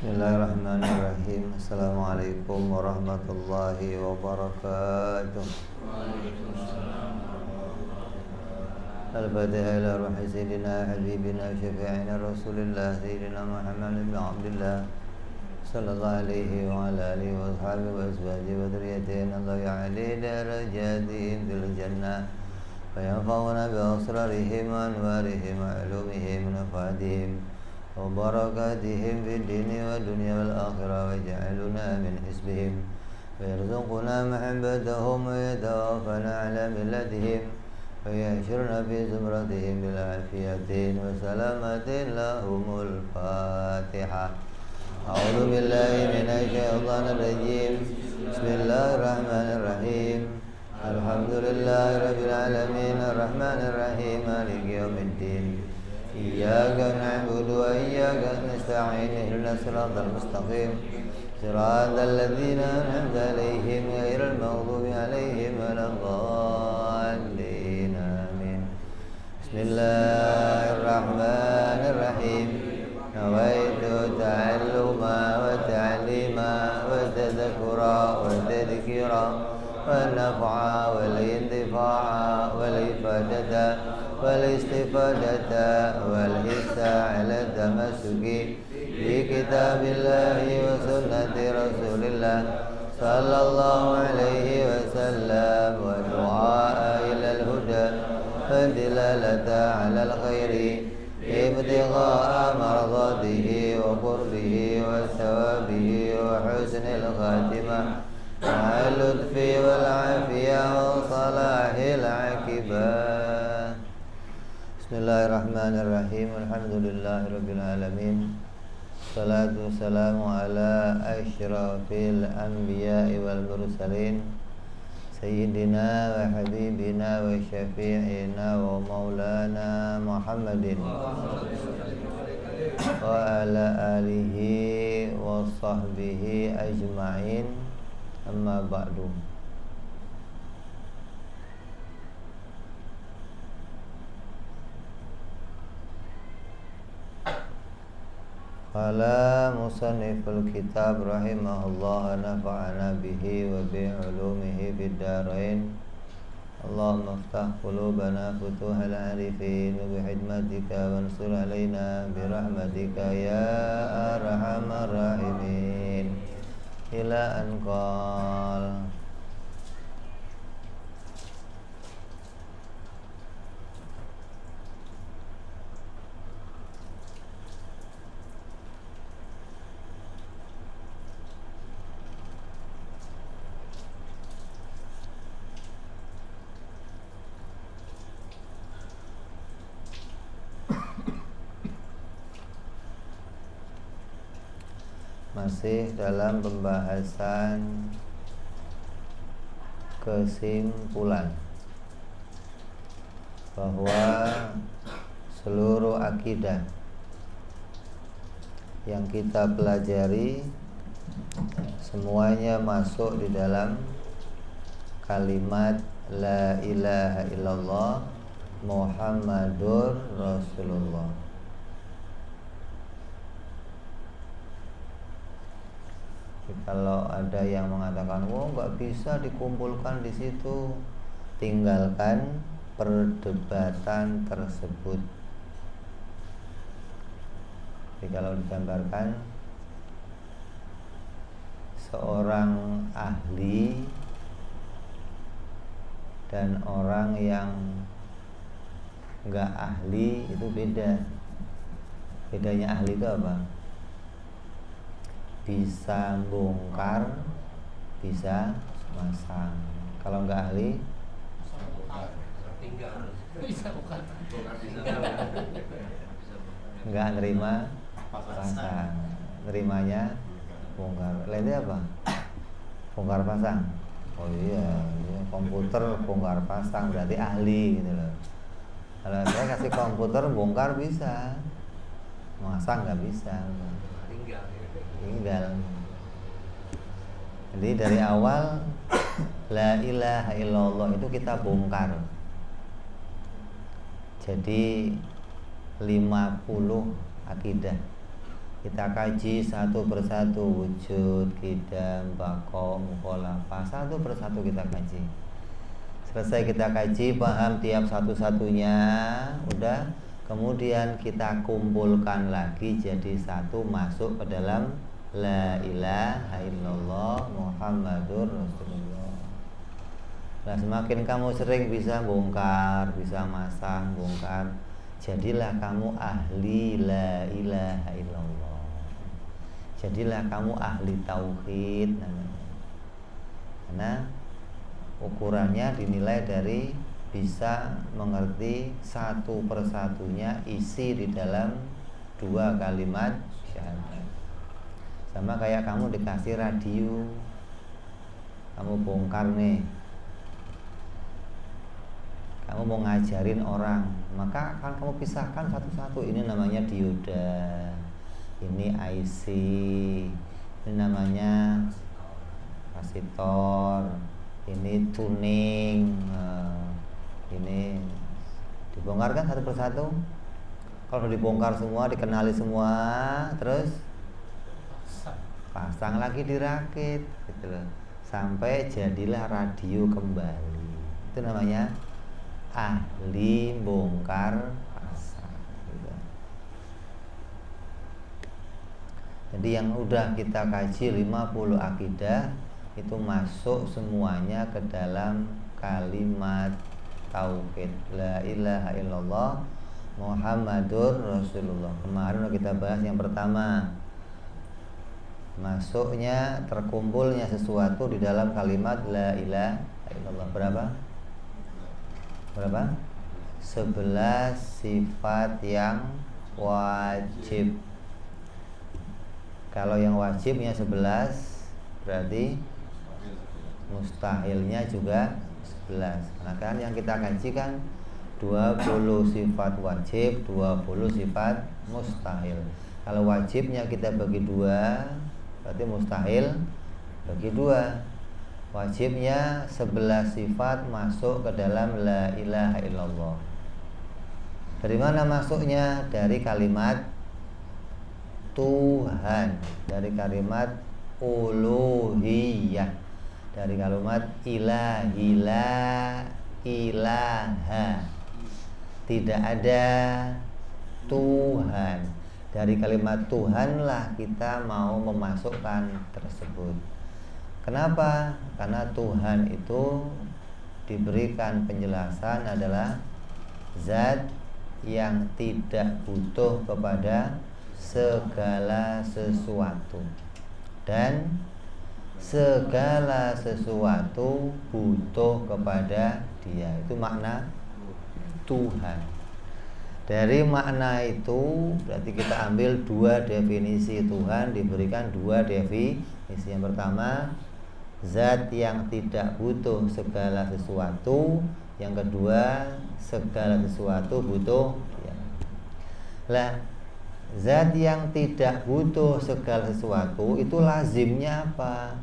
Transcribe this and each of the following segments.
Bismillahirrahmanirrahim. Assalamualaikum warahmatullahi wabarakatuh. Al-Fatihah ila ruhi sayyidina habibina syafi'ina rasulillah sayyidina Muhammad ibn Abdullah sallallahu alaihi wa ala alihi wa ashabihi wa azwajihi wa dhurriyyatihi Allah ya'ali darajatihim fil jannah wa yanfa'una bi asrarihim wa anwarihim wa ulumihim wa nafadihim وبركاتهم في الدين والدنيا والآخرة ويجعلنا من حزبهم ويرزقنا محبتهم ويتوفنا على ملتهم ويحشرنا في زمرتهم بالعافية وسلامة لهم الفاتحة. أعوذ بالله من الشيطان الرجيم. بسم الله الرحمن الرحيم. الحمد لله رب العالمين الرحمن الرحيم مالك يوم الدين إياك نعبد وإياك نستعين اهدنا الصراط المستقيم صراط الذين أنعمت عليهم غير المغضوب عليهم ولا الضالين آمين. بسم الله الرحمن الرحيم. نويت تعلم وتعليم وتذكر وتذكير والنفع والانتفاع والإفادة والاستفادة والحث على التمسك بكتاب الله وسنة رسول الله صلى الله عليه وسلم والدعاء إلى الهدى والدلالة على الخير ابتغاء مرضاته وقربه وثوابه وحسن الخاتمة مع اللطف والعافية وصلاح العاقبة. Bismillahirrahmanirrahim. Alhamdulillahirabbil alamin. Salatu wassalamu ala asyrafil anbiya'i wal mursalin sayyidina wa habibina wa syafi'ina wa maulana Muhammadin wa ala alihi wa sahbihi ajma'in. Amma ba'du. Qala musanniful kitab rahimahullah nafa'ana bihi wa bi'ulumihi fid darain. Allahumma iftah qulubana futuhal arifin wa bihidmatika wansur alaina birahmatika ya arhamar rahimin. Ila an qala masih dalam pembahasan kesimpulan bahwa seluruh akidah yang kita pelajari semuanya masuk di dalam kalimat la ilaha illallah Muhammadur Rasulullah. Kalau ada yang mengatakan, "Oh, nggak bisa dikumpulkan di situ," tinggalkan perdebatan tersebut. Jadi kalau digambarkan seorang ahli dan orang yang nggak ahli itu beda. Bedanya ahli itu apa? Bisa bongkar, bisa masang. Kalau nggak ahli, nggak nerima pasang, nerimanya bongkar. Lainnya apa? Bongkar pasang. Oh iya, komputer bongkar pasang berarti ahli gitu loh. Kalau saya kasih komputer bongkar bisa, masang nggak bisa. Tinggal. Jadi dari awal la ilaha illallah itu kita bongkar. Jadi 50 akidah Kita kaji satu persatu wujud, qidam, baqa, mukhalafah, satu persatu kita kaji. Selesai kita kaji, paham tiap satu-satunya, udah. Kemudian kita kumpulkan lagi jadi satu, masuk ke dalam la ilaha illallah Muhammadur Rasulullah. Nah, semakin kamu sering bisa bongkar, bisa masang, bongkar, jadilah kamu ahli la ilaha illallah. Jadilah kamu ahli tauhid namanya. Karena ukurannya dinilai dari bisa mengerti satu persatunya isi di dalam dua kalimat syahadat. Sama kayak kamu dikasih radio, kamu bongkar nih, kamu mau ngajarin orang, maka akan kamu pisahkan satu-satu. Ini namanya dioda, ini IC, ini namanya kapasitor, ini tuning, ini dibongkar kan satu persatu. Kalau dibongkar semua, dikenali semua, terus pasang lagi, dirakit gitu loh, sampai jadilah radio kembali. Itu namanya ahli bongkar pasang gitu. Jadi yang udah kita kaji 50 akidah itu masuk semuanya ke dalam kalimat tauhid la ilaha illallah Muhammadur Rasulullah. Kemarin kita bahas yang pertama, masuknya, terkumpulnya sesuatu di dalam kalimat la ilaha illallah. Berapa? 11 sifat yang wajib. Kalau yang wajibnya 11, berarti mustahilnya juga 11. Nah kan yang kita kaji kan 20 sifat wajib, 20 sifat mustahil. Kalau wajibnya kita bagi 2, berarti mustahil bagi 2. Wajibnya 11 sifat masuk ke dalam la ilaha illallah. Dari mana masuknya? Dari kalimat Tuhan, dari kalimat uluhiyah, dari kalimat ilaha, tidak ada Tuhan. Dari kalimat Tuhanlah kita mau memasukkan tersebut. Kenapa? Karena Tuhan itu diberikan penjelasan adalah zat yang tidak butuh kepada segala sesuatu, dan segala sesuatu butuh kepada Dia. Itu makna Tuhan. Dari makna itu berarti kita ambil 2 definisi Tuhan, diberikan 2 definisi. Yang pertama, zat yang tidak butuh segala sesuatu. Yang kedua, segala sesuatu butuh Dia. Lah, zat yang tidak butuh segala sesuatu itu lazimnya apa?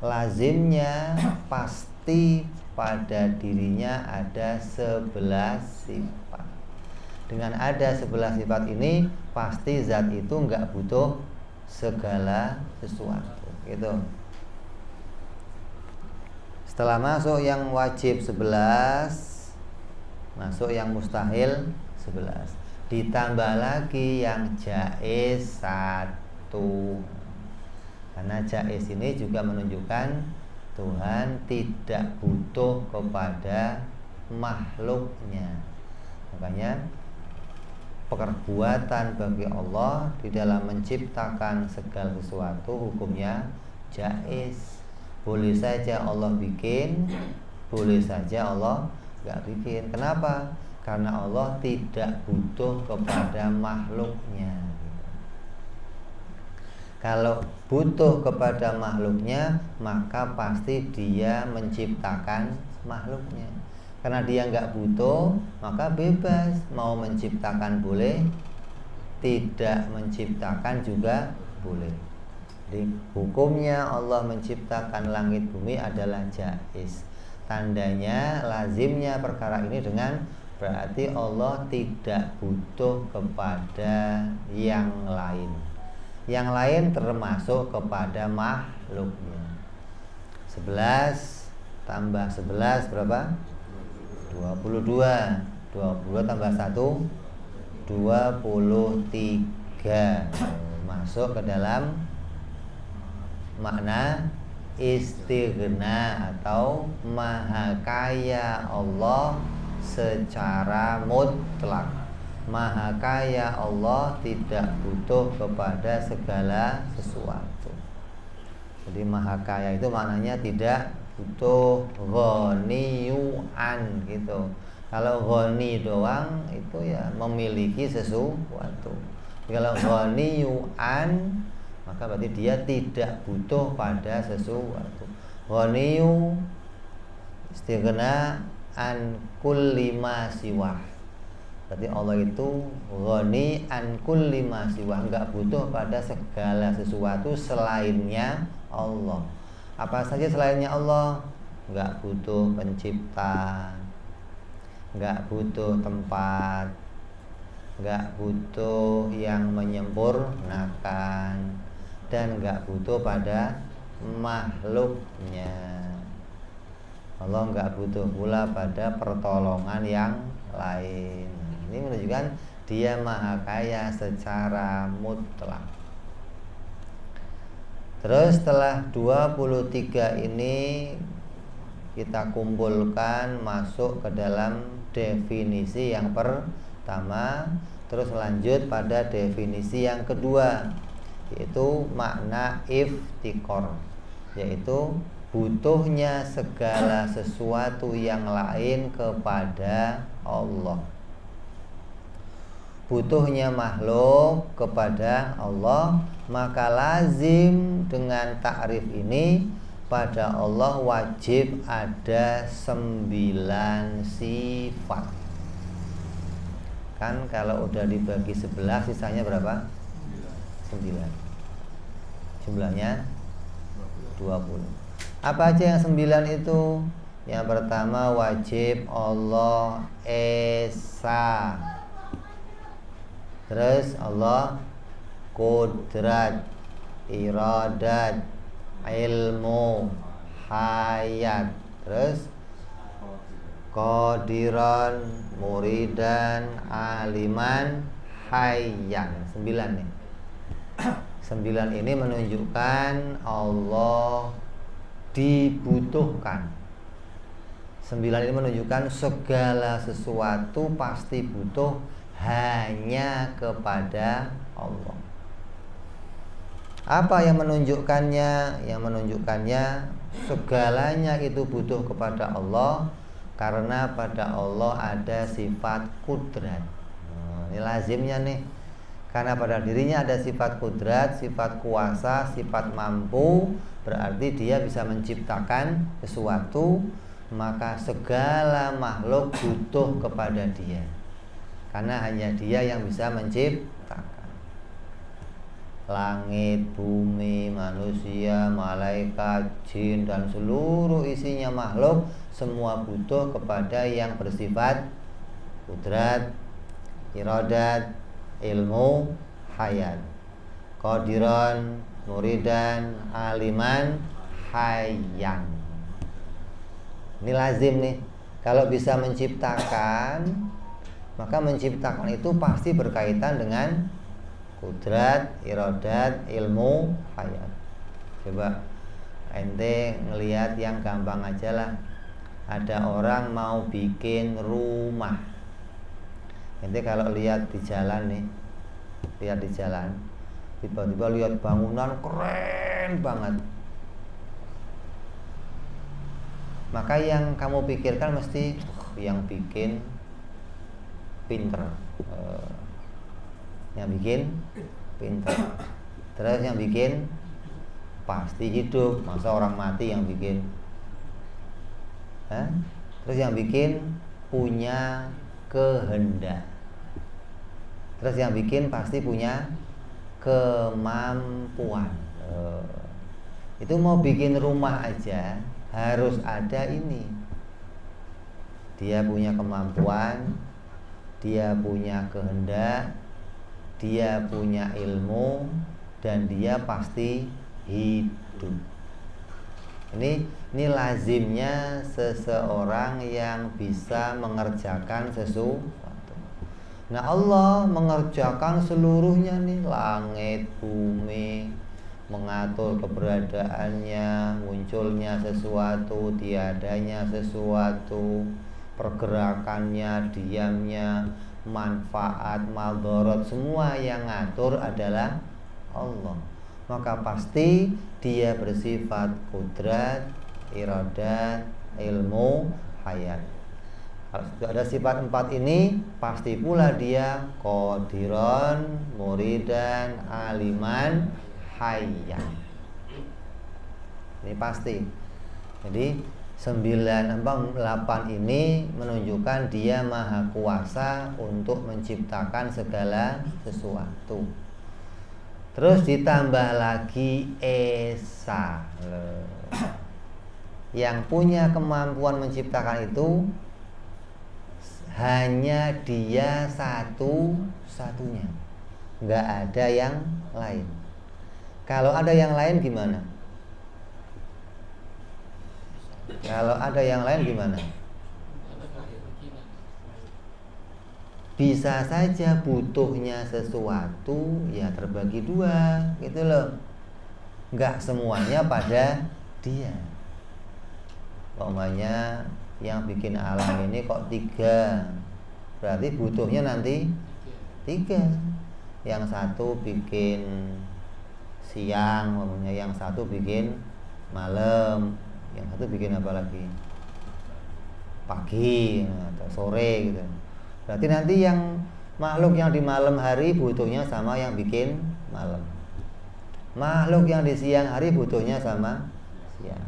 Lazimnya pasti pada dirinya ada 11 sifat. Dengan ada 11 sifat ini, pasti zat itu enggak butuh segala sesuatu gitu. Setelah masuk yang wajib 11, masuk yang mustahil 11, ditambah lagi yang jaiz 1. Karena jaiz ini juga menunjukkan Tuhan tidak butuh kepada makhluknya. Makanya perbuatan bagi Allah di dalam menciptakan segala sesuatu hukumnya jaiz. Boleh saja Allah bikin, boleh saja Allah gak bikin. Kenapa? Karena Allah tidak butuh kepada makhluknya. Kalau butuh kepada makhluknya, maka pasti Dia menciptakan makhluknya. Karena Dia nggak butuh, maka bebas. Mau menciptakan boleh, tidak menciptakan juga boleh. Jadi hukumnya Allah menciptakan langit bumi adalah jaiz. Tandanya lazimnya perkara ini dengan berarti Allah tidak butuh kepada yang lain. yang lain termasuk kepada makhluknya. 11 tambah 11 berapa? 22. 22 tambah 1 23. Masuk ke dalam makna istighna atau maha kaya Allah secara mutlak. Maha kaya Allah tidak butuh kepada segala sesuatu. Jadi maha kaya itu maknanya tidak butuh, ghaniyu'an gitu. Kalau ghani doang itu ya memiliki sesuatu. Kalau ghaniyu'an maka berarti dia tidak butuh pada sesuatu. Ghaniyu istighna an kulli ma siwah. Berarti Allah itu ghani an kulli ma siwah, enggak butuh pada segala sesuatu selainnya Allah. Apa saja selainnya Allah? Enggak butuh pencipta, enggak butuh tempat, enggak butuh yang menyempurnakan, dan enggak butuh pada makhluknya. Allah enggak butuh pula pada pertolongan yang lain. Ini menunjukkan dia maha kaya secara mutlak. Terus setelah 23 ini kita kumpulkan masuk ke dalam definisi yang pertama, terus lanjut pada definisi yang kedua, yaitu makna iftikor, yaitu butuhnya segala sesuatu yang lain kepada Allah. Butuhnya makhluk kepada Allah, maka lazim dengan takrif ini pada Allah wajib ada 9 sifat. Kan kalau udah dibagi 11 sisanya berapa? 9. Jumlahnya 20. Apa aja yang 9 itu? Yang pertama wajib Allah esa. Terus Allah kudrat, iradat, ilmu, hayat. Terus qadiran, muridan, aliman, hayyan. 9 nih. 9 ini menunjukkan Allah dibutuhkan. 9 ini menunjukkan segala sesuatu pasti butuh hanya kepada Allah. Apa yang menunjukkannya? Yang menunjukkannya segalanya itu butuh kepada Allah, karena pada Allah ada sifat kudrat. Ini lazimnya nih, karena pada dirinya ada sifat kudrat, sifat kuasa, sifat mampu, berarti dia bisa menciptakan sesuatu, maka segala makhluk butuh kepada dia, karena hanya dia yang bisa menciptakan. Langit, bumi, manusia, malaikat, jin, dan seluruh isinya makhluk semua butuh kepada yang bersifat kudrat, iradat, ilmu, hayat. Qadiran, muridan, aliman, hayyan. Ini lazim nih. Kalau bisa menciptakan, maka menciptakan itu pasti berkaitan dengan kudrat, iradat, ilmu, hayat. Coba ente ngelihat yang gampang aja lah. Ada orang mau bikin rumah. Ente kalau lihat di jalan nih, lihat di jalan, tiba-tiba lihat bangunan keren banget, maka yang kamu pikirkan mesti yang bikin pinter, yang bikin pinter. Terus yang bikin pasti hidup, masa orang mati yang bikin? Terus yang bikin punya kehendak. Terus yang bikin pasti punya kemampuan. Itu mau bikin rumah aja harus ada ini. Dia punya kemampuan, dia punya kehendak, dia punya ilmu, dan dia pasti hidup. Ini lazimnya seseorang yang bisa mengerjakan sesuatu. Nah, Allah mengerjakan seluruhnya nih, langit, bumi, mengatur keberadaannya, munculnya sesuatu, tiadanya sesuatu, pergerakannya, diamnya, manfaat, madharat, semua yang ngatur adalah Allah. Maka pasti dia bersifat kudrat, iradat, ilmu, hayat. Kalau sudah ada sifat 4 ini, pasti pula dia qadiran, muridan, aliman, hayyan. Ini pasti. Jadi 8 ini menunjukkan dia maha kuasa untuk menciptakan segala sesuatu. Terus ditambah lagi Esa, yang punya kemampuan menciptakan itu hanya dia satu-satunya, nggak ada yang lain. Kalau ada yang lain gimana? Kalau ada yang lain gimana? Bisa saja butuhnya sesuatu ya terbagi 2 gitu loh. Nggak semuanya pada dia. Umpamanya yang bikin alam ini kok 3, berarti butuhnya nanti 3. Yang satu bikin siang, umpamanya yang satu bikin malam, yang satu bikin apa lagi? Pagi atau sore gitu. Berarti nanti yang makhluk yang di malam hari butuhnya sama yang bikin malam. Makhluk yang di siang hari butuhnya sama siang.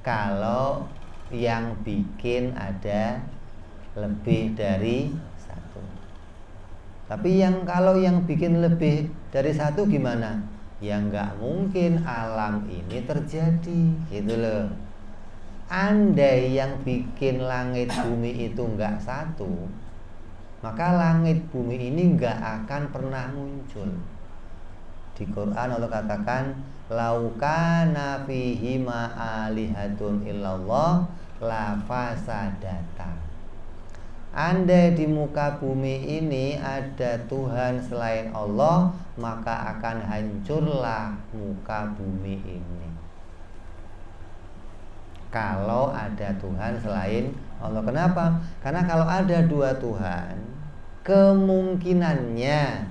Kalau yang bikin ada lebih dari 1. Tapi kalau yang bikin lebih dari 1 gimana? Ya nggak mungkin alam ini terjadi, gitu loh. Andai yang bikin langit bumi itu nggak 1, maka langit bumi ini nggak akan pernah muncul. Di Quran Allah katakan, laukana fihi ma'alihatun illallah la fasadata. Andai di muka bumi ini ada Tuhan selain Allah, maka akan hancurlah muka bumi ini. Kalau ada Tuhan selain Allah. Kenapa? Karena kalau ada 2 Tuhan, kemungkinannya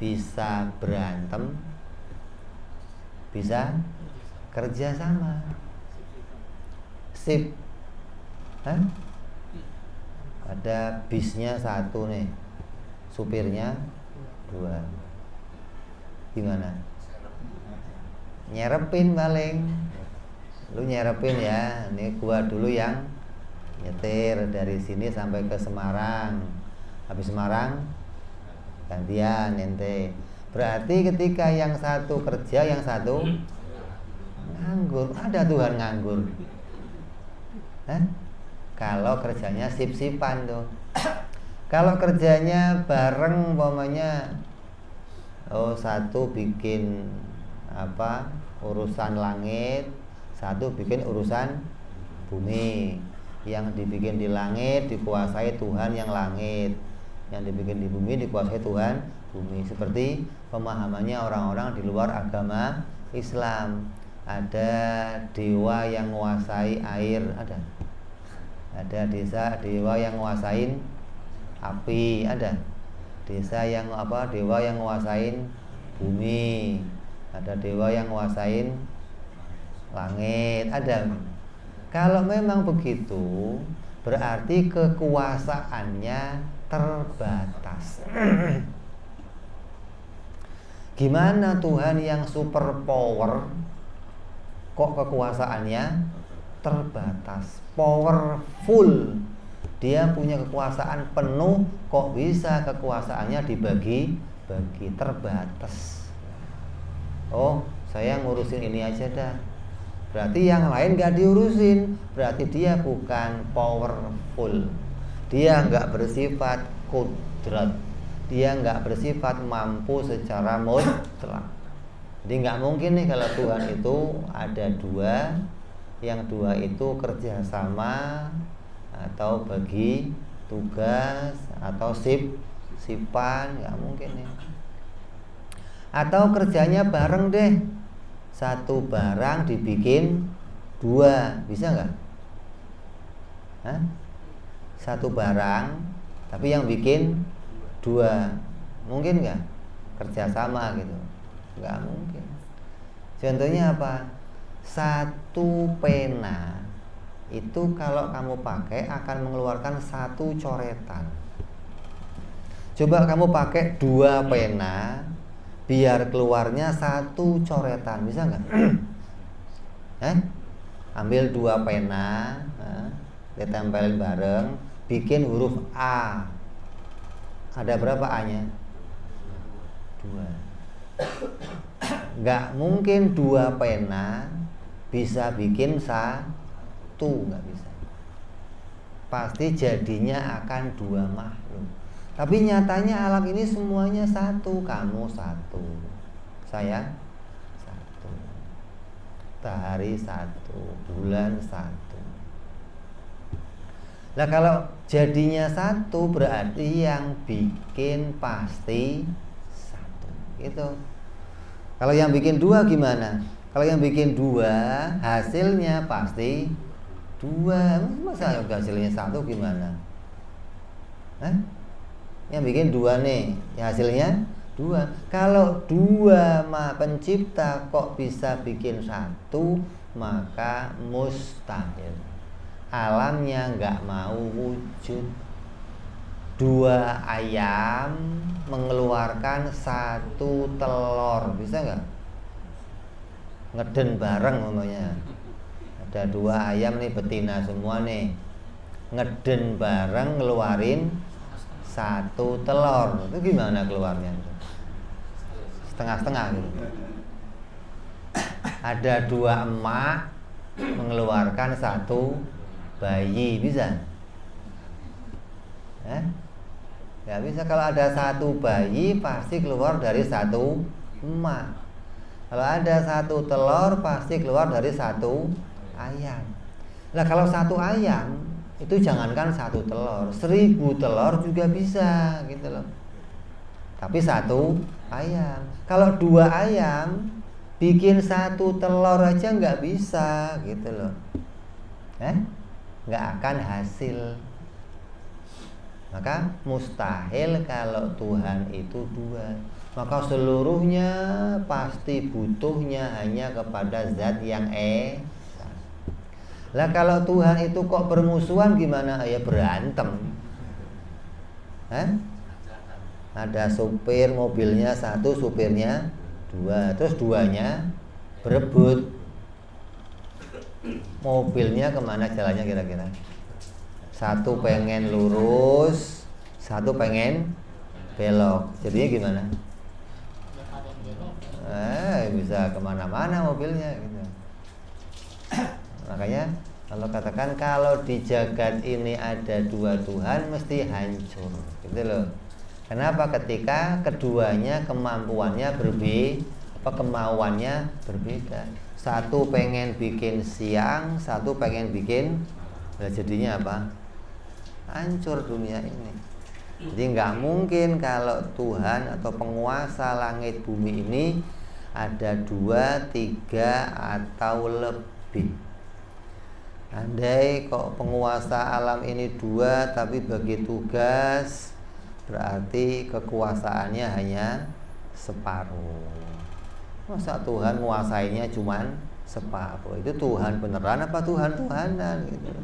bisa berantem, bisa kerja sama. Sip. Hah? Ada bisnya 1 nih, supirnya 2. Gimana? Nyerepin paling. Lu nyerepin ya, ini gua dulu yang nyetir dari sini sampai ke Semarang. Habis Semarang gantian ente. Berarti ketika yang satu kerja, yang satu nganggur. Ada Tuhan nganggur? Hah? Kalau kerjanya sip-sipan tuh. Kalau kerjanya bareng, umpamanya satu bikin urusan langit, satu bikin urusan bumi. Yang dibikin di langit dikuasai Tuhan yang langit, yang dibikin di bumi dikuasai Tuhan bumi. Seperti pemahamannya orang-orang di luar agama Islam. Ada dewa yang menguasai air, ada dewa yang menguasain api, ada dewa yang menguasain bumi, ada dewa yang menguasain langit, ada. Kalau memang begitu, berarti kekuasaannya terbatas. Gimana Tuhan yang super power kok kekuasaannya terbatas? Powerful, dia punya kekuasaan penuh, kok bisa kekuasaannya dibagi-bagi? Terbatas. Oh, saya ngurusin ini aja dah, berarti yang lain gak diurusin. Berarti dia bukan powerful, dia gak bersifat kudrat, dia nggak bersifat mampu secara mutlak. Jadi nggak mungkin nih kalau Tuhan itu ada dua, yang dua itu kerjasama atau bagi tugas atau sipan, nggak mungkin nih. Atau kerjanya bareng deh, satu barang dibikin dua, bisa nggak? Satu barang tapi yang bikin dua, mungkin nggak? Kerjasama gitu, nggak mungkin. Contohnya apa? Satu pena itu kalau kamu pakai akan mengeluarkan satu coretan. Coba kamu pakai dua pena, biar keluarnya satu coretan, bisa nggak? Ambil dua pena, ditempelin bareng, bikin huruf A. Ada berapa A-nya? 2. Nggak mungkin dua pena bisa bikin satu, nggak bisa. Pasti jadinya akan dua makhluk. Tapi nyatanya alam ini semuanya satu. Kamu satu, saya satu, matahari satu, bulan satu. Nah kalau jadinya satu berarti yang bikin pasti satu. Itu. Kalau yang bikin dua gimana? Kalau yang bikin dua hasilnya pasti dua. Masa hasilnya satu gimana? Yang bikin dua nih, ya hasilnya dua. Kalau dua pencipta kok bisa bikin satu, maka mustahil. Alamnya nggak mau wujud. Dua ayam mengeluarkan satu telur, bisa nggak? Ngeden bareng namanya. Ada dua ayam nih, betina semua nih, ngeden bareng ngeluarin satu telur. Itu gimana keluarnya? Setengah-setengah gitu. Ada dua emak mengeluarkan satu bayi, bisa? Nggak bisa. Kalau ada satu bayi pasti keluar dari satu emak. Kalau ada satu telur pasti keluar dari satu ayam. Nah kalau satu ayam itu jangankan satu telur, 1000 telur juga bisa gitu loh. Tapi satu ayam. Kalau dua ayam bikin satu telur aja nggak bisa gitu loh. Nggak akan hasil. Maka mustahil kalau Tuhan itu dua. Maka seluruhnya pasti butuhnya hanya kepada zat yang esa. Lah kalau Tuhan itu kok bermusuhan gimana? Ya berantem. Ada supir mobilnya satu, supirnya dua, terus duanya berebut. Mobilnya kemana jalannya kira-kira? Satu pengen lurus, satu pengen belok. Jadinya gimana? Bisa kemana-mana mobilnya gitu. Makanya kalau katakan kalau di jagat ini ada dua Tuhan mesti hancur gitu loh. Kenapa? Ketika keduanya kemampuannya kemauannya berbeda. Satu pengen bikin siang, satu pengen bikin, jadinya apa? Hancur dunia ini. Jadi nggak mungkin kalau Tuhan atau penguasa langit bumi ini ada 2, 3 atau lebih. Andai kok penguasa alam ini 2 tapi bagi tugas, berarti kekuasaannya hanya separuh. Masa Tuhan menguasainya cuman separuh? Itu Tuhan beneran apa Tuhan-Tuhanan gitu.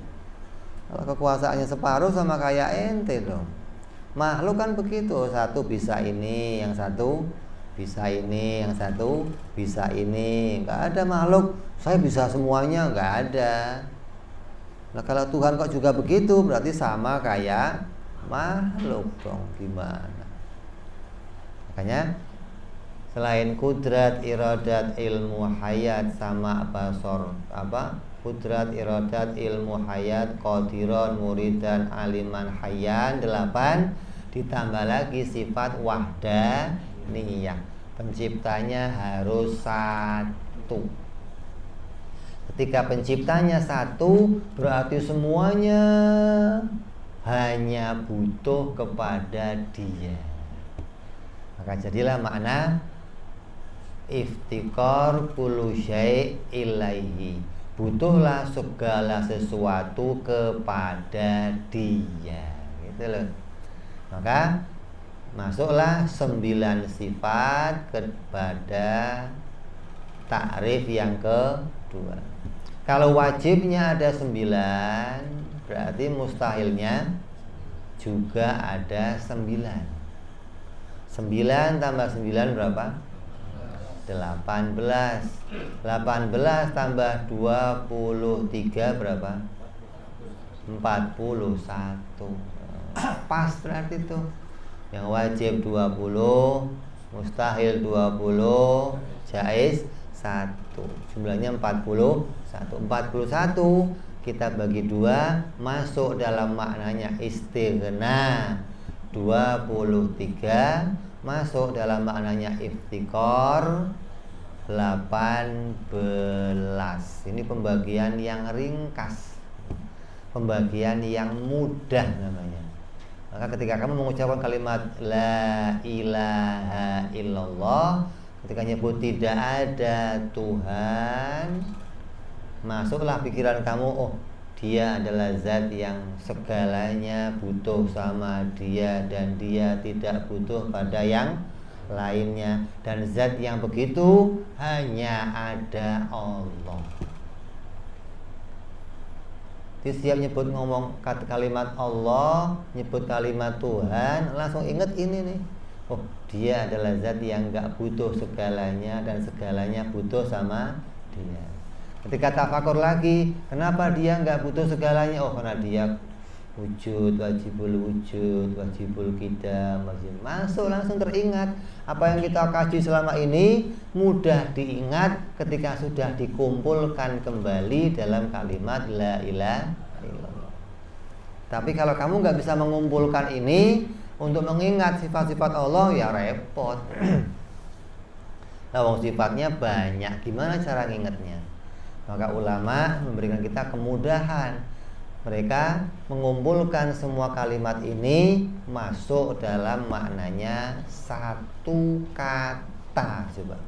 Kalau kekuasaannya separuh sama kayak ente dong. Makhluk kan begitu, satu bisa ini, yang satu bisa ini, yang satu bisa ini. Nggak ada makhluk saya bisa semuanya, nggak ada. Nah kalau Tuhan kok juga begitu, berarti sama kayak makhluk dong, gimana? Makanya selain kudrat, iradat, ilmu, hayat sama basor, kudrat, iradat, ilmu, hayat, qadiron, muridan, aliman, hayyan, 8 ditambah lagi sifat wahdaniyah. Penciptanya harus satu. Ketika penciptanya satu, berarti semuanya hanya butuh kepada Dia. Maka jadilah makna iftikar kullu syai' ilaihi. Butuhlah segala sesuatu kepada Dia. Gitu loh. Maka masuklah 9 sifat kepada takrif yang kedua. Kalau wajibnya ada 9, berarti mustahilnya juga ada 9. 9 tambah 9 berapa? 18. 18 tambah 23 berapa? 41. Pas berarti tuh. Yang wajib 20, mustahil 20, jaiz 1. Jumlahnya 41. 41 kita bagi 2, masuk dalam maknanya istighna. 23 masuk dalam maknanya iftikar. 18. Ini pembagian yang ringkas, pembagian yang mudah namanya. Maka ketika kamu mengucapkan kalimat la ilaha illallah, ketika nyebut tidak ada Tuhan, masuklah pikiran kamu, oh Dia adalah zat yang segalanya butuh sama Dia, dan Dia tidak butuh pada yang lainnya. Dan zat yang begitu hanya ada Allah. Setiap nyebut ngomong kalimat Allah, nyebut kalimat Tuhan, langsung ingat ini nih. Oh, Dia adalah zat yang gak butuh segalanya, dan segalanya butuh sama Dia. Ketika tafakur lagi, kenapa Dia gak butuh segalanya? Oh, karena Dia wujud, wajibul qidam, masuk langsung teringat. Apa yang kita kaji selama ini mudah diingat ketika sudah dikumpulkan kembali dalam kalimat la ilaha illallah. Tapi kalau kamu nggak bisa mengumpulkan ini untuk mengingat sifat-sifat Allah, ya repot. Nah, wong sifatnya banyak, gimana cara ngingetnya? Maka ulama memberikan kita kemudahan. Mereka mengumpulkan semua kalimat ini masuk dalam maknanya satu kata. Coba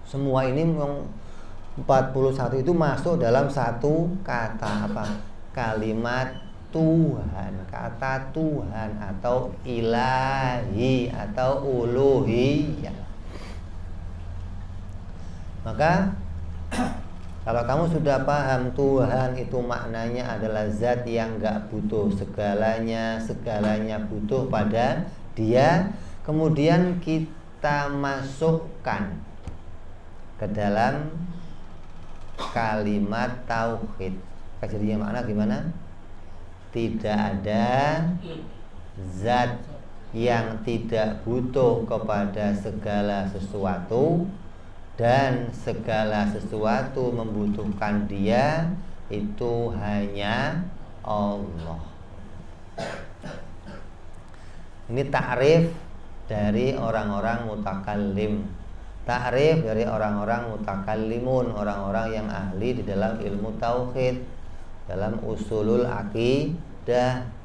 semua ini 41 itu masuk dalam satu kata. Apa? Kalimat Tuhan, kata Tuhan, atau ilahi, atau uluhiyah. Maka kalau kamu sudah paham Tuhan itu maknanya adalah zat yang gak butuh segalanya, segalanya butuh pada Dia, kemudian kita masukkan ke dalam kalimat tauhid. Jadinya makna gimana? Tidak ada zat yang tidak butuh kepada segala sesuatu, dan segala sesuatu membutuhkan Dia, itu hanya Allah. Ini takrif dari orang-orang mutakallim, takrif dari orang-orang mutakallimun, orang-orang yang ahli di dalam ilmu tauhid, dalam usulul aqidah.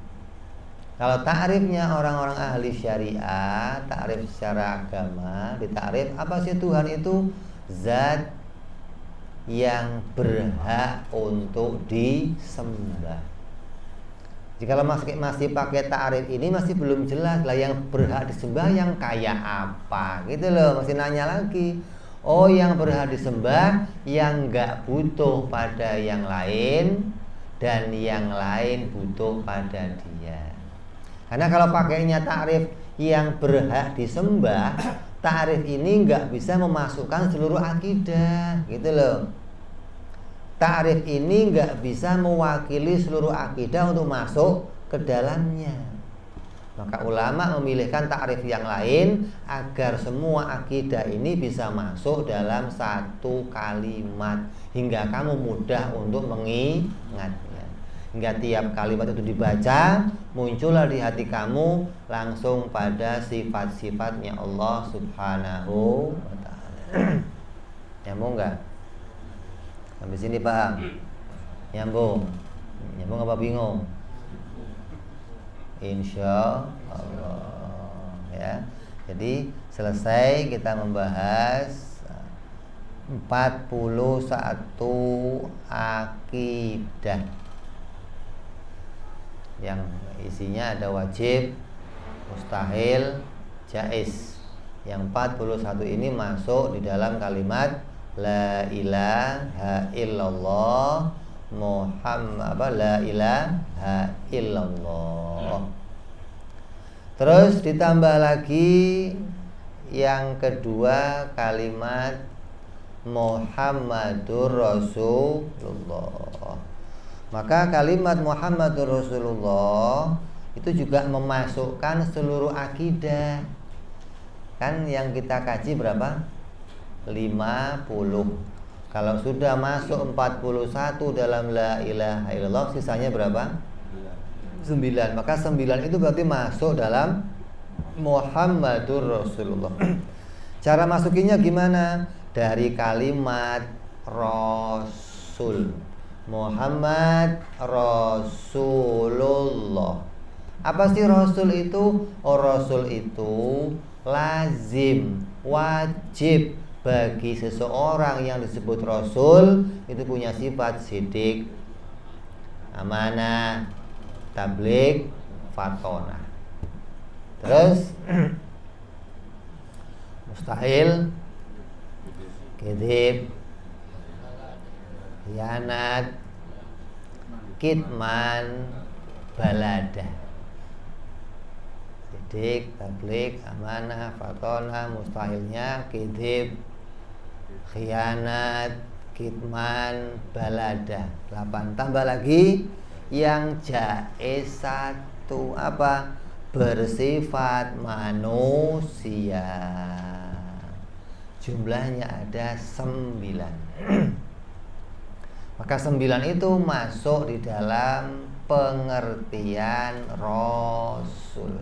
Kalau takrifnya orang-orang ahli syariah, takrif secara agama, ditakrif apa sih Tuhan itu? Zat yang berhak untuk disembah. Jika masih pakai takrif ini masih belum jelas lah, yang berhak disembah yang kayak apa gitu loh, masih nanya lagi. Oh, yang berhak disembah yang gak butuh pada yang lain, dan yang lain butuh pada Dia. Karena kalau pakainya takrif yang berhak disembah, takrif ini nggak bisa memasukkan seluruh akidah, gitu loh. Takrif ini nggak bisa mewakili seluruh akidah untuk masuk ke dalamnya. Maka ulama memilihkan takrif yang lain agar semua akidah ini bisa masuk dalam satu kalimat, hingga kamu mudah untuk mengingatnya. Hingga tiap kalimat itu dibaca, muncullah di hati kamu langsung pada sifat-sifatnya Allah Subhanahu wa ta'ala. Nyambung nggak? Sampai sini paham? Nyambung? Nyambung apa bingung? Insya Allah ya. Jadi selesai kita membahas 41 akidah yang isinya ada wajib, mustahil, jaiz. Yang 41 ini masuk di dalam kalimat la ilaha illallah Muhammad la ilaha illallah. Terus ditambah lagi yang kedua kalimat Muhammadur Rasulullah. Maka kalimat Muhammadur Rasulullah itu juga memasukkan seluruh akidah. Kan yang kita kaji berapa? 50. Kalau sudah masuk 41 dalam la ilaha illallah, sisanya berapa? 9. Maka 9 itu berarti masuk dalam Muhammadur Rasulullah. Cara masukinya gimana? Dari kalimat Rasul. Muhammad Rasulullah. Apa sih Rasul itu? Oh, Rasul itu lazim, wajib bagi seseorang yang disebut Rasul itu punya sifat sidik, amanah, tabligh, fatonah. Terus mustahil, kedzib, khianat, kitman, baladah. Sidik, tabligh, amanah, fatonah. Mustahilnya kedzib, khianat, kitman, baladah. 8. Tambah lagi yang jaiz 1. Apa? Bersifat manusia. Jumlahnya ada 9. Maka 9 itu masuk di dalam pengertian Rasul.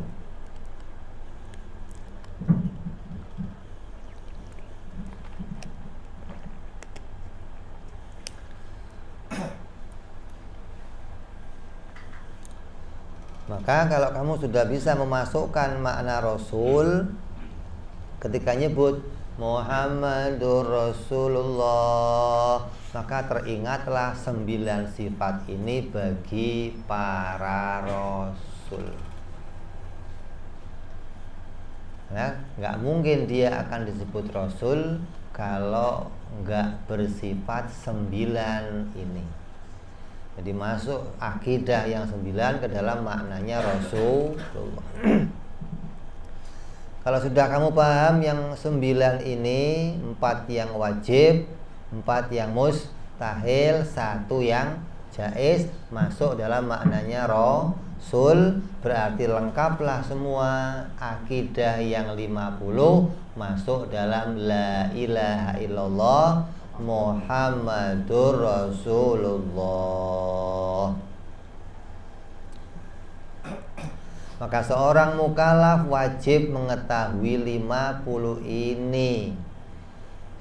Maka kalau kamu sudah bisa memasukkan makna Rasul ketika nyebut Muhammadur Rasulullah, maka teringatlah 9 sifat ini bagi para Rasul. Nah, nggak mungkin dia akan disebut Rasul kalau nggak bersifat 9 ini. Jadi masuk akidah yang 9 ke dalam maknanya Rasulullah. Kalau sudah kamu paham yang 9 ini, 4 yang wajib, 4 yang mustahil, 1 yang jaiz, masuk dalam maknanya Rasul, berarti lengkaplah semua akidah yang 50 masuk dalam la ilaha illallah Muhammadur Rasulullah. Maka seorang mukallaf wajib mengetahui 50 ini.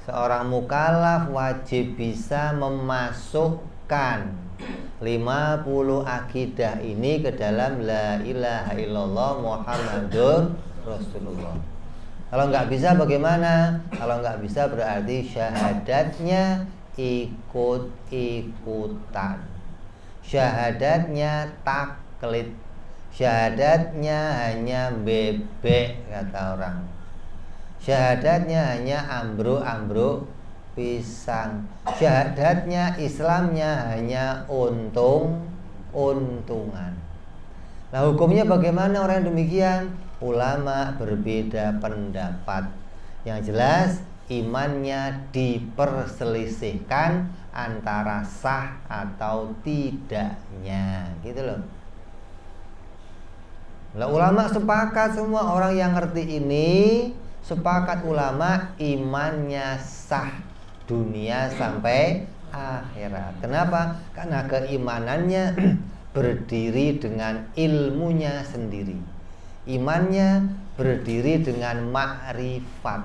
Seorang mukallaf wajib bisa memasukkan 50 akidah ini ke dalam la ilaha illallah Muhammadur Rasulullah. Kalau nggak bisa bagaimana? Kalau nggak bisa berarti syahadatnya ikut-ikutan, syahadatnya taklid, syahadatnya hanya bebek kata orang, syahadatnya hanya ambruk-ambruk pisang, syahadatnya Islamnya hanya untung-untungan. Nah, hukumnya bagaimana orang demikian? Ulama berbeda pendapat. Yang jelas imannya diperselisihkan antara sah atau tidaknya, gitu loh. Nah, ulama sepakat, semua orang yang ngerti ini sepakat ulama imannya sah dunia sampai akhirat. Kenapa? Karena keimanannya berdiri dengan ilmunya sendiri. Imannya berdiri dengan ma'rifat,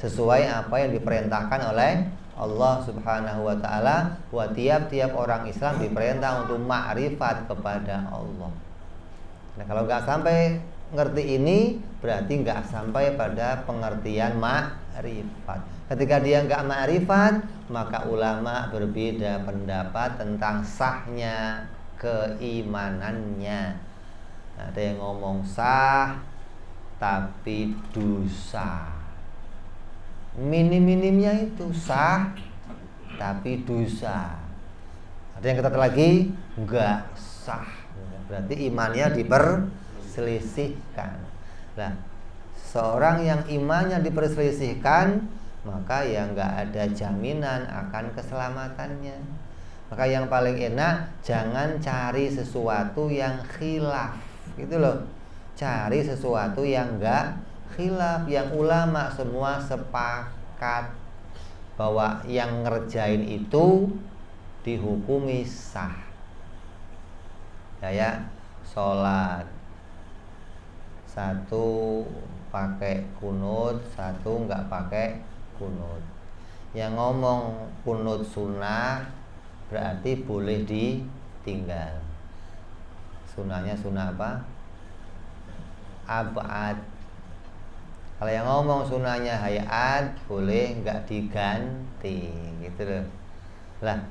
sesuai apa yang diperintahkan oleh Allah Subhanahu wa ta'ala. Wa tiap-tiap orang Islam diperintah untuk ma'rifat kepada Allah. Nah, kalau nggak sampai ngerti ini, berarti nggak sampai pada pengertian ma'rifat. Ketika dia nggak ma'rifat, maka ulama berbeda pendapat tentang sahnya keimanannya. Ada yang ngomong sah tapi dosa. Minim-minimnya itu sah tapi dosa. Ada yang kata lagi enggak sah, berarti imannya diperselisihkan. Nah, seorang yang imannya diperselisihkan, maka ya enggak ada jaminan akan keselamatannya. Maka yang paling enak jangan cari sesuatu yang khilaf, gitu loh. Cari sesuatu yang enggak khilaf, yang ulama semua sepakat bahwa yang ngerjain itu dihukumi sah. Ya, sholat satu pakai kunut, satu enggak pakai kunut. Yang ngomong kunut sunnah berarti boleh ditinggal. Sunnahnya sunnah apa? Abad. Kalau yang ngomong sunnahnya hayat, boleh nggak diganti, gitu loh. Lah,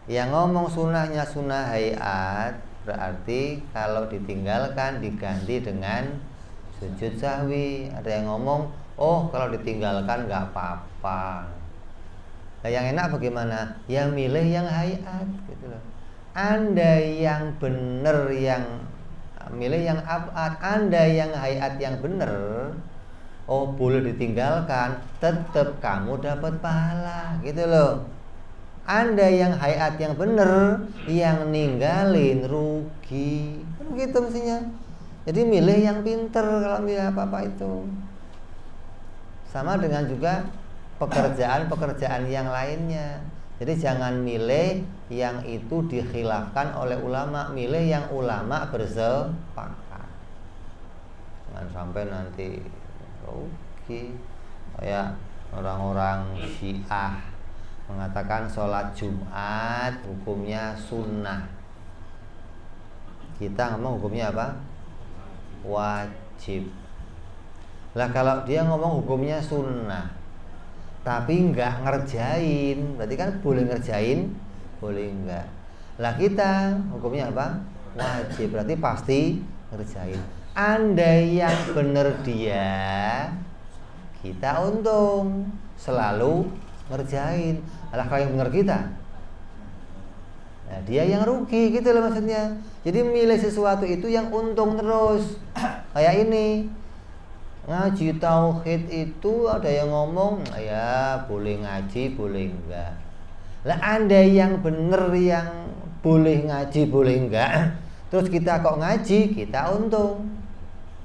yang ngomong sunnahnya sunnah hayat, berarti kalau ditinggalkan diganti dengan sujud sahwi. Ada yang ngomong, oh kalau ditinggalkan nggak apa-apa. Nah, yang enak bagaimana? Yang milih yang hayat, gitu loh. Anda yang benar, yang milih yang abad. Anda yang hayat yang benar, oh boleh ditinggalkan, tetap kamu dapat pahala, gitu loh. Anda yang hayat yang benar, yang ninggalin rugi, begitu mestinya. Jadi milih yang pinter kalau milih apa-apa itu. Sama dengan juga pekerjaan-pekerjaan yang lainnya. Jadi jangan milih yang itu dikhilafkan oleh ulama, milih yang ulama bersepakat. Jangan sampai nanti rugi. Kayak orang-orang Syiah mengatakan sholat Jumat hukumnya sunnah. Kita ngomong hukumnya apa? Wajib. Lah kalau dia ngomong hukumnya sunnah tapi enggak ngerjain, berarti kan boleh ngerjain, boleh enggak. Lah kita hukumnya apa? Wajib, berarti pasti ngerjain. Andai yang bener dia, kita untung, selalu ngerjain. Lah kalau yang bener kita, nah dia yang rugi, gitu loh maksudnya. Jadi milih sesuatu itu yang untung terus. Kayak ini, ngaji tauhid itu ada yang ngomong ya boleh ngaji boleh enggak. Lah Anda yang bener yang boleh ngaji boleh enggak, terus kita kok ngaji, kita untung